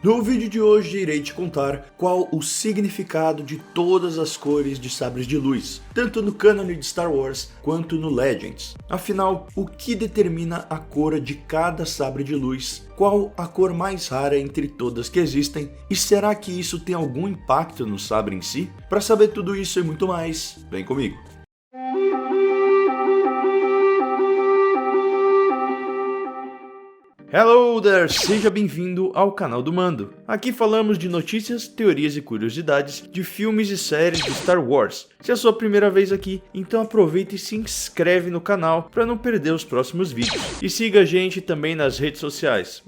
No vídeo de hoje irei te contar qual o significado de todas as cores de sabres de luz, tanto no cânone de Star Wars quanto no Legends. Afinal, o que determina a cor de cada sabre de luz? Qual a cor mais rara entre todas que existem? E será que isso tem algum impacto no sabre em si? Para saber tudo isso e muito mais, vem comigo! Hello there! Seja bem-vindo ao canal do Mando. Aqui falamos de notícias, teorias e curiosidades de filmes e séries de Star Wars. Se é a sua primeira vez aqui, então aproveita e se inscreve no canal para não perder os próximos vídeos. E siga a gente também nas redes sociais,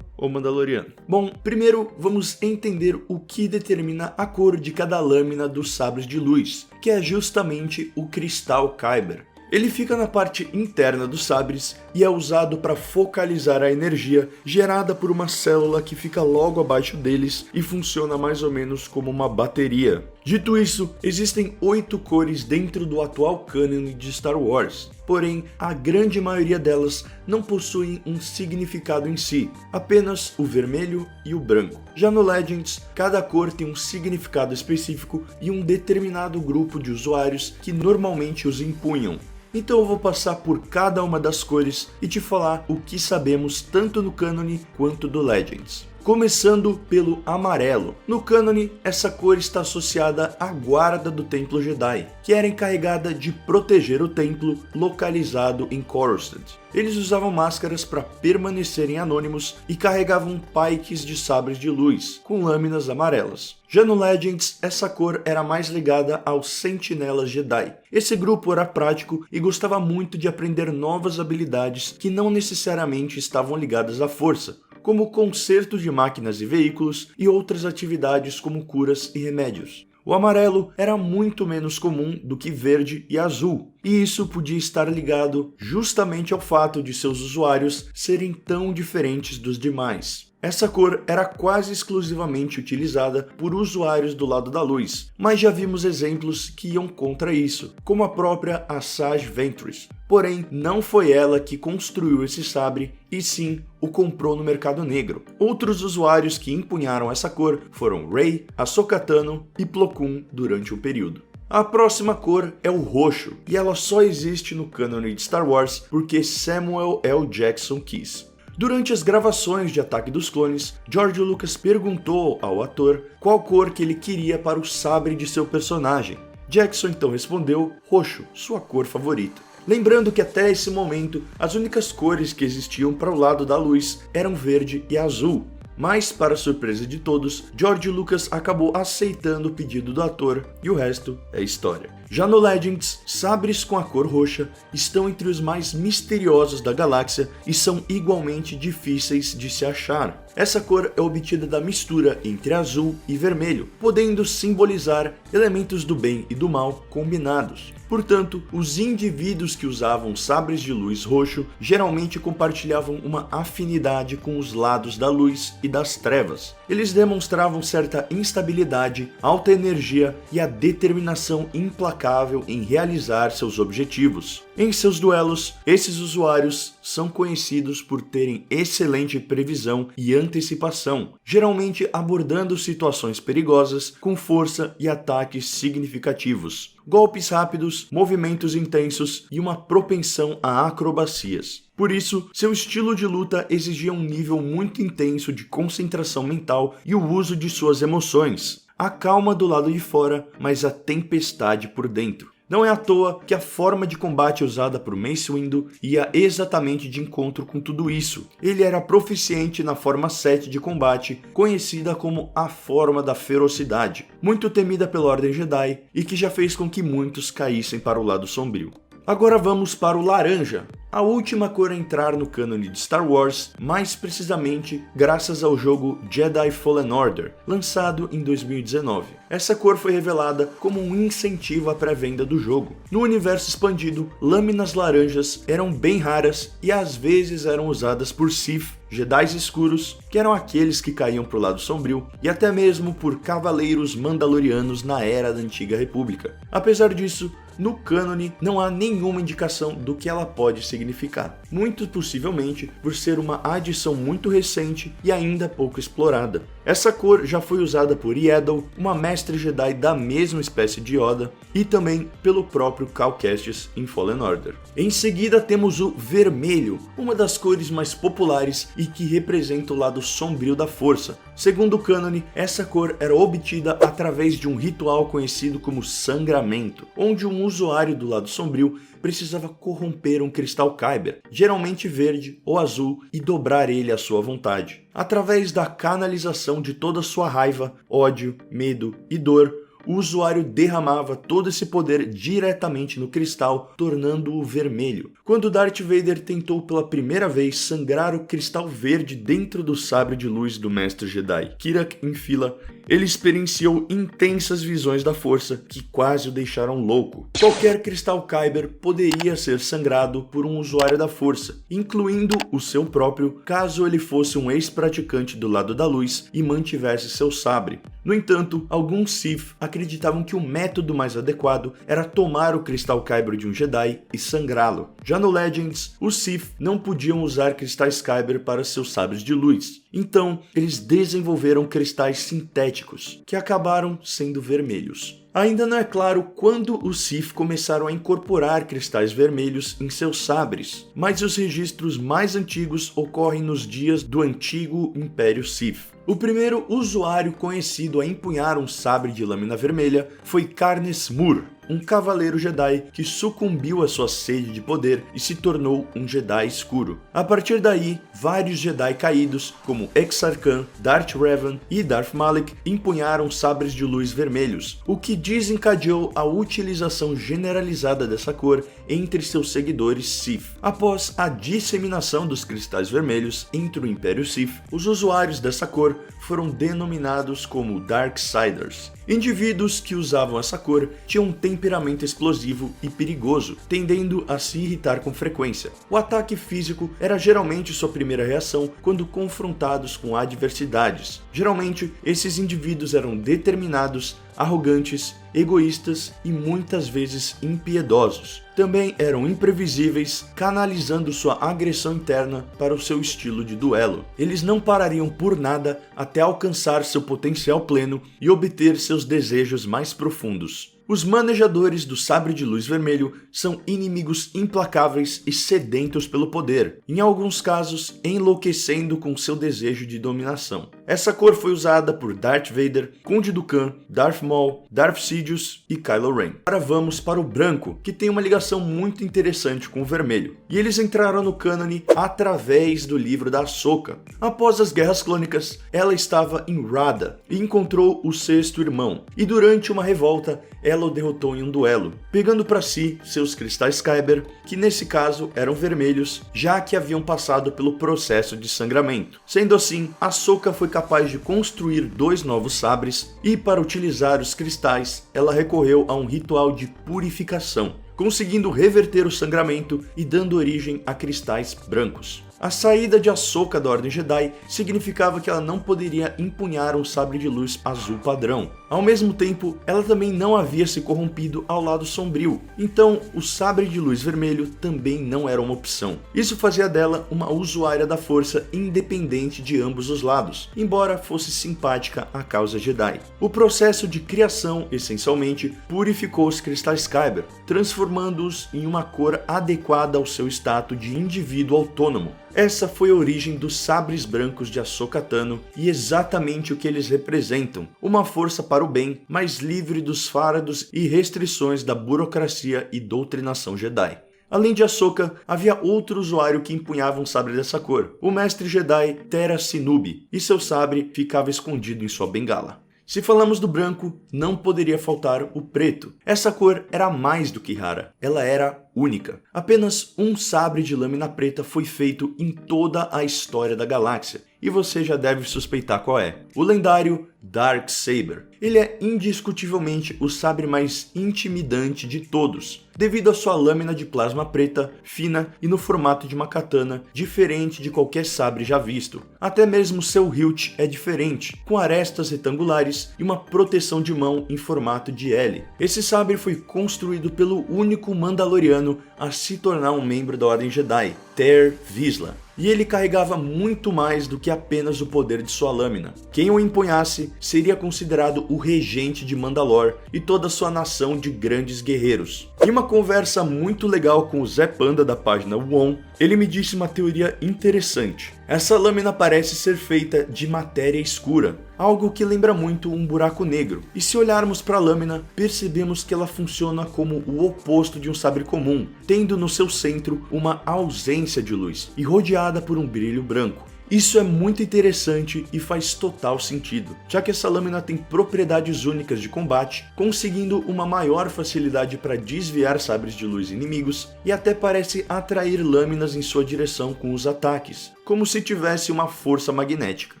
@omandaloriano. Bom, primeiro vamos entender o que determina a cor de cada lâmina dos sabres de luz, que é justamente o cristal Kyber. Ele fica na parte interna dos sabres e é usado para focalizar a energia gerada por uma célula que fica logo abaixo deles e funciona mais ou menos como uma bateria. Dito isso, existem 8 cores dentro do atual cânone de Star Wars, porém a grande maioria delas não possuem um significado em si, apenas o vermelho e o branco. Já no Legends, cada cor tem um significado específico e um determinado grupo de usuários que normalmente os empunham. Então eu vou passar por cada uma das cores e te falar o que sabemos tanto no cânone quanto do Legends. Começando pelo amarelo. No cânone, essa cor está associada à guarda do Templo Jedi, que era encarregada de proteger o templo localizado em Coruscant. Eles usavam máscaras para permanecerem anônimos e carregavam pikes de sabres de luz, com lâminas amarelas. Já no Legends, essa cor era mais ligada aos Sentinelas Jedi. Esse grupo era prático e gostava muito de aprender novas habilidades que não necessariamente estavam ligadas à força, como conserto de máquinas e veículos e outras atividades como curas e remédios. O amarelo era muito menos comum do que verde e azul, e isso podia estar ligado justamente ao fato de seus usuários serem tão diferentes dos demais. Essa cor era quase exclusivamente utilizada por usuários do lado da luz, mas já vimos exemplos que iam contra isso, como a própria Asajj Ventress. Porém, não foi ela que construiu esse sabre, e sim o comprou no mercado negro. Outros usuários que empunharam essa cor foram Rey, Ahsoka Tano e Plo Koon durante um período. A próxima cor é o roxo, e ela só existe no cânone de Star Wars porque Samuel L. Jackson quis. Durante as gravações de Ataque dos Clones, George Lucas perguntou ao ator qual cor que ele queria para o sabre de seu personagem. Jackson então respondeu: roxo, sua cor favorita. Lembrando que até esse momento, as únicas cores que existiam para o lado da luz eram verde e azul. Mas, para surpresa de todos, George Lucas acabou aceitando o pedido do ator e o resto é história. Já no Legends, sabres com a cor roxa estão entre os mais misteriosos da galáxia e são igualmente difíceis de se achar. Essa cor é obtida da mistura entre azul e vermelho, podendo simbolizar elementos do bem e do mal combinados. Portanto, os indivíduos que usavam sabres de luz roxo geralmente compartilhavam uma afinidade com os lados da luz e das trevas. Eles demonstravam certa instabilidade, alta energia e a determinação implacável em realizar seus objetivos. Em seus duelos, esses usuários são conhecidos por terem excelente previsão e antecipação, geralmente abordando situações perigosas com força e ataques significativos, golpes rápidos, movimentos intensos e uma propensão a acrobacias. Por isso, seu estilo de luta exigia um nível muito intenso de concentração mental e o uso de suas emoções. A calma do lado de fora, mas a tempestade por dentro. Não é à toa que a forma de combate usada por Mace Windu ia exatamente de encontro com tudo isso. Ele era proficiente na forma 7 de combate, conhecida como a forma da ferocidade, muito temida pela Ordem Jedi e que já fez com que muitos caíssem para o lado sombrio. Agora vamos para o laranja, a última cor a entrar no cânone de Star Wars, mais precisamente graças ao jogo Jedi Fallen Order, lançado em 2019. Essa cor foi revelada como um incentivo à pré-venda do jogo. No universo expandido, lâminas laranjas eram bem raras e às vezes eram usadas por Sith, Jedis escuros que eram aqueles que caíam pro lado sombrio, e até mesmo por cavaleiros mandalorianos na era da Antiga República. Apesar disso, no cânone não há nenhuma indicação do que ela pode significar, muito possivelmente por ser uma adição muito recente e ainda pouco explorada. Essa cor já foi usada por Yaddle, uma mestre Jedi da mesma espécie de Yoda, e também pelo próprio Cal Kestis em Fallen Order. Em seguida temos o vermelho, uma das cores mais populares e que representa o lado sombrio da força. Segundo o cânone, essa cor era obtida através de um ritual conhecido como sangramento, onde um usuário do lado sombrio precisava corromper um cristal Kyber, geralmente verde ou azul, e dobrar ele à sua vontade. Através da canalização de toda sua raiva, ódio, medo e dor, o usuário derramava todo esse poder diretamente no cristal, tornando-o vermelho. Quando Darth Vader tentou pela primeira vez sangrar o cristal verde dentro do sabre de luz do mestre Jedi Kirak Infila, ele experienciou intensas visões da força que quase o deixaram louco. Qualquer cristal Kyber poderia ser sangrado por um usuário da força, incluindo o seu próprio, caso ele fosse um ex-praticante do lado da luz e mantivesse seu sabre. No entanto, alguns Sith acreditavam que o método mais adequado era tomar o cristal Kyber de um Jedi e sangrá-lo. Já no Legends, os Sith não podiam usar cristais Kyber para seus sabres de luz. Então, eles desenvolveram cristais sintéticos, que acabaram sendo vermelhos. Ainda não é claro quando os Sith começaram a incorporar cristais vermelhos em seus sabres, mas os registros mais antigos ocorrem nos dias do antigo Império Sith. O primeiro usuário conhecido a empunhar um sabre de lâmina vermelha foi Karnes Mur, um cavaleiro Jedi que sucumbiu à sua sede de poder e se tornou um Jedi escuro. A partir daí, vários Jedi caídos, como Exar Kun, Darth Revan e Darth Malak, empunharam sabres de luz vermelhos, o que desencadeou a utilização generalizada dessa cor entre seus seguidores Sith. Após a disseminação dos cristais vermelhos entre o Império Sith, os usuários dessa cor foram denominados como Darksiders. Indivíduos que usavam essa cor tinham um temperamento explosivo e perigoso, tendendo a se irritar com frequência. O ataque físico era geralmente sua primeira reação quando confrontados com adversidades. Geralmente, esses indivíduos eram determinados, arrogantes, egoístas e muitas vezes impiedosos. Também eram imprevisíveis, canalizando sua agressão interna para o seu estilo de duelo. Eles não parariam por nada até alcançar seu potencial pleno e obter seus desejos mais profundos. Os manejadores do sabre de luz vermelho são inimigos implacáveis e sedentos pelo poder, em alguns casos enlouquecendo com seu desejo de dominação. Essa cor foi usada por Darth Vader, Conde Dooku, Darth Maul, Darth Sidious e Kylo Ren. Agora vamos para o branco, que tem uma ligação muito interessante com o vermelho, e eles entraram no cânone através do livro da Ahsoka. Após as Guerras Clônicas, ela estava em Rada e encontrou o sexto irmão, e durante uma revolta, ela o derrotou em um duelo, pegando para si seus cristais Kyber, que nesse caso eram vermelhos, já que haviam passado pelo processo de sangramento. Sendo assim, Ahsoka foi capaz de construir 2 novos sabres, e para utilizar os cristais, ela recorreu a um ritual de purificação, conseguindo reverter o sangramento e dando origem a cristais brancos. A saída de Ahsoka da Ordem Jedi significava que ela não poderia empunhar um sabre de luz azul padrão. Ao mesmo tempo, ela também não havia se corrompido ao lado sombrio, então o sabre de luz vermelho também não era uma opção. Isso fazia dela uma usuária da força independente de ambos os lados, embora fosse simpática à causa Jedi. O processo de criação, essencialmente, purificou os cristais Kyber, transformando-os em uma cor adequada ao seu status de indivíduo autônomo. Essa foi a origem dos sabres brancos de Ahsoka Tano e exatamente o que eles representam, uma força para o bem, mais livre dos fardos e restrições da burocracia e doutrinação Jedi. Além de Ahsoka, havia outro usuário que empunhava um sabre dessa cor, o mestre Jedi Tera Sinubi, e seu sabre ficava escondido em sua bengala. Se falamos do branco, não poderia faltar o preto. Essa cor era mais do que rara, ela era única. Apenas um sabre de lâmina preta foi feito em toda a história da galáxia, e você já deve suspeitar qual é. O lendário Darksaber. Ele é indiscutivelmente o sabre mais intimidante de todos, devido à sua lâmina de plasma preta, fina e no formato de uma katana, diferente de qualquer sabre já visto. Até mesmo seu hilt é diferente, com arestas retangulares e uma proteção de mão em formato de L. Esse sabre foi construído pelo único Mandaloriano a se tornar um membro da Ordem Jedi, Ter Vizsla. E ele carregava muito mais do que apenas o poder de sua lâmina. Quem o empunhasse seria considerado o regente de Mandalor e toda sua nação de grandes guerreiros. Em uma conversa muito legal com o Zé Panda da página Won, ele me disse uma teoria interessante. Essa lâmina parece ser feita de matéria escura, algo que lembra muito um buraco negro. E se olharmos para a lâmina, percebemos que ela funciona como o oposto de um sabre comum, tendo no seu centro uma ausência de luz e rodeada por um brilho branco. Isso é muito interessante e faz total sentido, já que essa lâmina tem propriedades únicas de combate, conseguindo uma maior facilidade para desviar sabres de luz inimigos e até parece atrair lâminas em sua direção com os ataques, como se tivesse uma força magnética.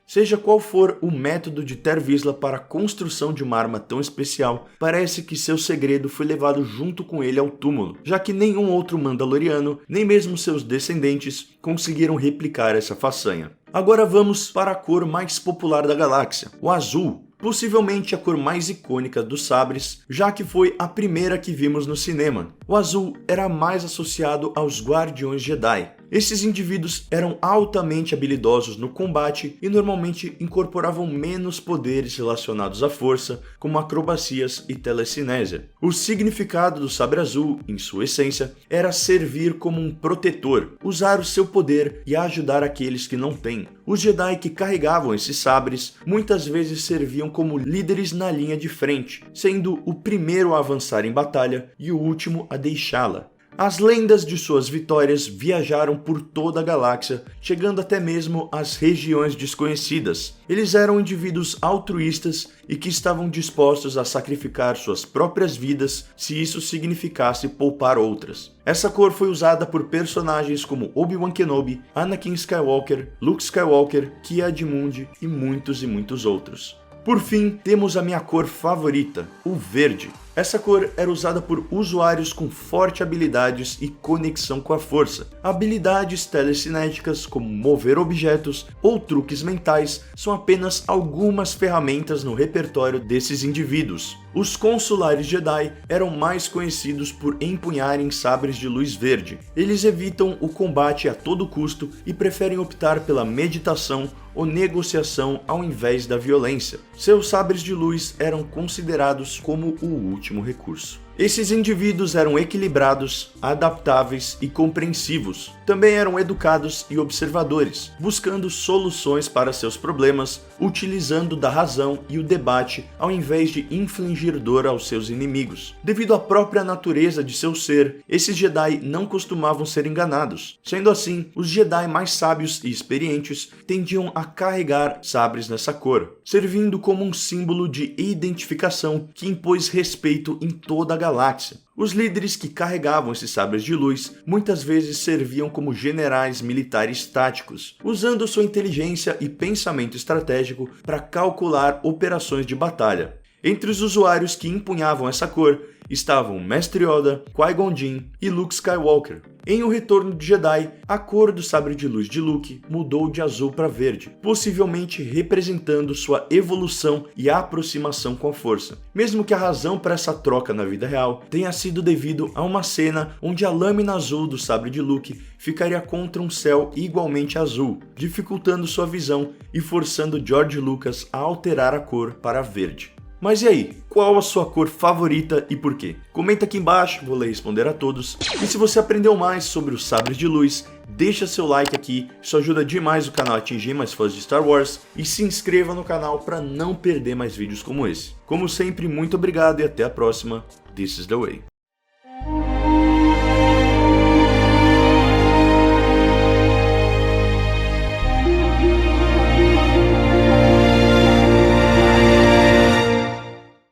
Seja qual for o método de Ter Vizsla para a construção de uma arma tão especial, parece que seu segredo foi levado junto com ele ao túmulo, já que nenhum outro Mandaloriano, nem mesmo seus descendentes, conseguiram replicar essa façanha. Agora vamos para a cor mais popular da galáxia, o azul. Possivelmente a cor mais icônica dos sabres, já que foi a primeira que vimos no cinema. O azul era mais associado aos Guardiões Jedi. Esses indivíduos eram altamente habilidosos no combate e normalmente incorporavam menos poderes relacionados à força, como acrobacias e telecinésia. O significado do sabre azul, em sua essência, era servir como um protetor, usar o seu poder e ajudar aqueles que não têm. Os Jedi que carregavam esses sabres muitas vezes serviam como líderes na linha de frente, sendo o primeiro a avançar em batalha e o último a deixá-la. As lendas de suas vitórias viajaram por toda a galáxia, chegando até mesmo às regiões desconhecidas. Eles eram indivíduos altruístas e que estavam dispostos a sacrificar suas próprias vidas se isso significasse poupar outras. Essa cor foi usada por personagens como Obi-Wan Kenobi, Anakin Skywalker, Luke Skywalker, Ki-Adi-Mundi e muitos outros. Por fim, temos a minha cor favorita, o verde. Essa cor era usada por usuários com fortes habilidades e conexão com a força. Habilidades telecinéticas como mover objetos ou truques mentais são apenas algumas ferramentas no repertório desses indivíduos. Os consulares Jedi eram mais conhecidos por empunharem sabres de luz verde. Eles evitam o combate a todo custo e preferem optar pela meditação ou negociação ao invés da violência. Seus sabres de luz eram considerados como o último recurso. Esses indivíduos eram equilibrados, adaptáveis e compreensivos. Também eram educados e observadores, buscando soluções para seus problemas, utilizando da razão e o debate ao invés de infligir dor aos seus inimigos. Devido à própria natureza de seu ser, esses Jedi não costumavam ser enganados. Sendo assim, os Jedi mais sábios e experientes tendiam a carregar sabres nessa cor, servindo como um símbolo de identificação que impôs respeito em toda a galáxia. Os líderes que carregavam esses sabres de luz muitas vezes serviam como generais militares táticos, usando sua inteligência e pensamento estratégico para calcular operações de batalha. Entre os usuários que empunhavam essa cor estavam Mestre Yoda, Qui-Gon Jinn e Luke Skywalker. Em O Retorno de Jedi, a cor do sabre de luz de Luke mudou de azul para verde, possivelmente representando sua evolução e aproximação com a força. Mesmo que a razão para essa troca na vida real tenha sido devido a uma cena onde a lâmina azul do sabre de Luke ficaria contra um céu igualmente azul, dificultando sua visão e forçando George Lucas a alterar a cor para verde. Mas e aí, qual a sua cor favorita e por quê? Comenta aqui embaixo, vou ler e responder a todos. E se você aprendeu mais sobre os sabres de luz, deixa seu like aqui, isso ajuda demais o canal a atingir mais fãs de Star Wars. E se inscreva no canal para não perder mais vídeos como esse. Como sempre, muito obrigado e até a próxima. This is the way.